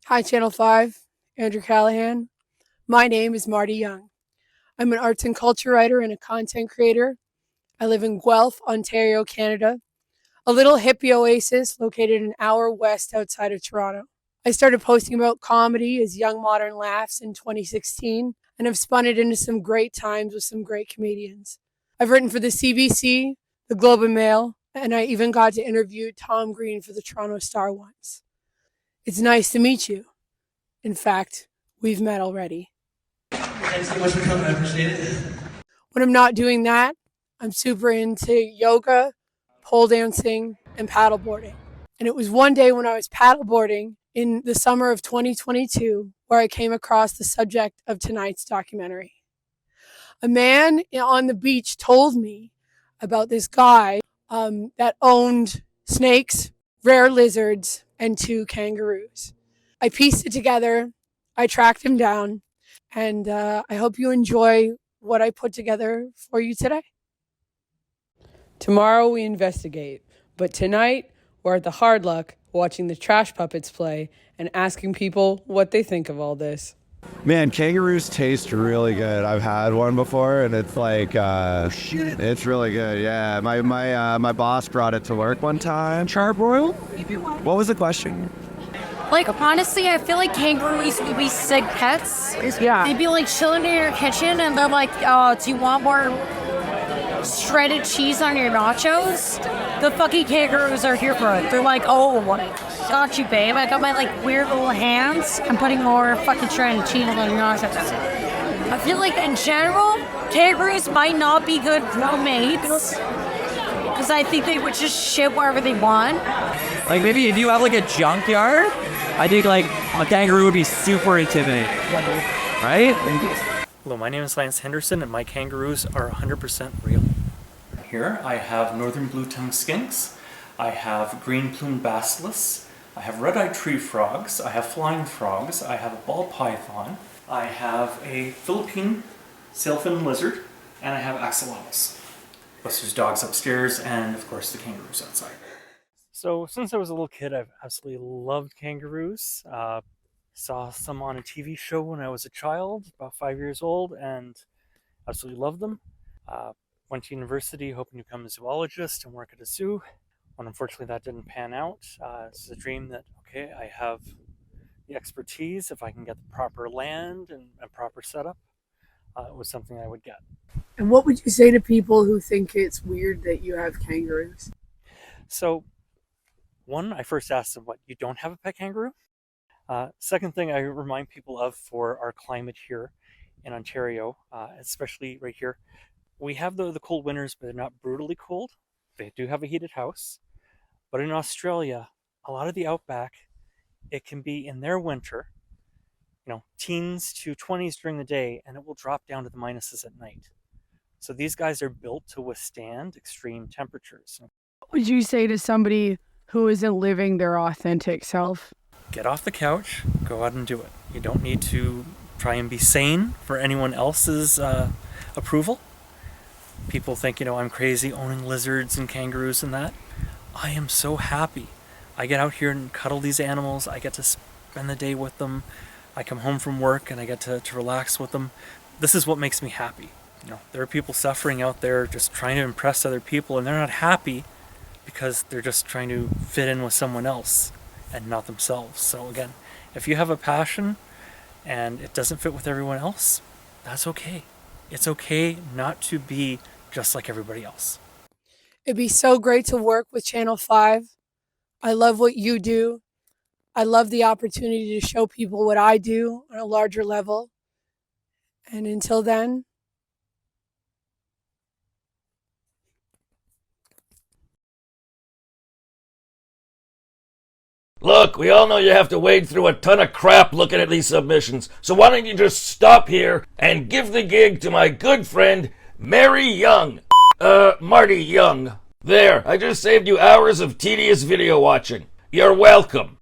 Hi, Channel 5, Andrew Callahan. My name is Marty Young. I'm an arts and culture writer and a content creator. I live in Guelph, Ontario, Canada, a little hippie oasis located an hour west outside of Toronto. I started posting about comedy as Young Modern Laughs in 2016 and have spun it into some great times with some great comedians. I've written for the CBC, the Globe and Mail, and I even got to interview Tom Green for the Toronto Star once. It's nice to meet you. In fact, we've met already. Thanks so much for coming. I appreciate it. When I'm not doing that, I'm super into yoga, pole dancing, and paddleboarding. And it was one day when I was paddleboarding in the summer of 2022 where I came across the subject of tonight's documentary. A man on the beach told me about this guy that owned snakes, rare lizards, and 2 kangaroos. I pieced it together, I tracked him down, and I hope you enjoy what I put together for you today. Tomorrow we investigate, but tonight we're at the Hard Luck watching the Trash Puppets play and asking people what they think of all this. Man, kangaroos taste really good. I've had one before, and it's like, it's really good. Yeah, my boss brought it to work one time. Charbroiled? What was the question? Like, honestly, I feel like kangaroos would be sick pets. Yeah. They'd be like chilling in your kitchen and they're like, oh, do you want more shredded cheese on your nachos? The fucking kangaroos are here for it. They're like, oh, got you, babe. I got my like weird little hands. I'm putting more fucking shredded cheese on your nachos. I feel like in general, kangaroos might not be good roommates because I think they would just shit wherever they want. Like maybe if you have like a junkyard, I think like a kangaroo would be super intimidating, right? Hello, my name is Lance Henderson and my kangaroos are 100% real. Here I have northern blue-tongued skinks, I have green-plumed basilisks, I have red-eyed tree frogs, I have flying frogs, I have a ball python, I have a Philippine sailfin lizard, and I have axolotls. Plus there's dogs upstairs and of course the kangaroos outside. So since I was a little kid, I've absolutely loved kangaroos. Saw some on a TV show when I was a child, about 5 years old, and absolutely loved them. Went to university hoping to become a zoologist and work at a zoo. When unfortunately that didn't pan out. It's a dream that, okay, I have the expertise. If I can get the proper land and a proper setup, it was something I would get. And what would you say to people who think it's weird that you have kangaroos? So, one, I first asked them, what, you don't have a pet kangaroo? Second thing I remind people of for our climate here in Ontario, especially right here, we have the cold winters, but they're not brutally cold. They do have a heated house. But in Australia, a lot of the outback, it can be in their winter, teens to 20s during the day, and it will drop down to the minuses at night. So these guys are built to withstand extreme temperatures. What would you say to somebody who isn't living their authentic self? Get off the couch, go out and do it. You don't need to try and be sane for anyone else's approval. People think, I'm crazy owning lizards and kangaroos and that. I am so happy. I get out here and cuddle these animals. I get to spend the day with them. I come home from work and I get to relax with them. This is what makes me happy. There are people suffering out there just trying to impress other people, and they're not happy because they're just trying to fit in with someone else and not themselves. So again, if you have a passion and it doesn't fit with everyone else, that's okay. It's okay not to be just like everybody else. It'd be so great to work with Channel 5. I love what you do. I love the opportunity to show people what I do on a larger level. And until then, Look, we all know you have to wade through a ton of crap looking at these submissions, so why don't you just stop here and give the gig to my good friend, Marty Young. Marty Young. There, I just saved you hours of tedious video watching. You're welcome.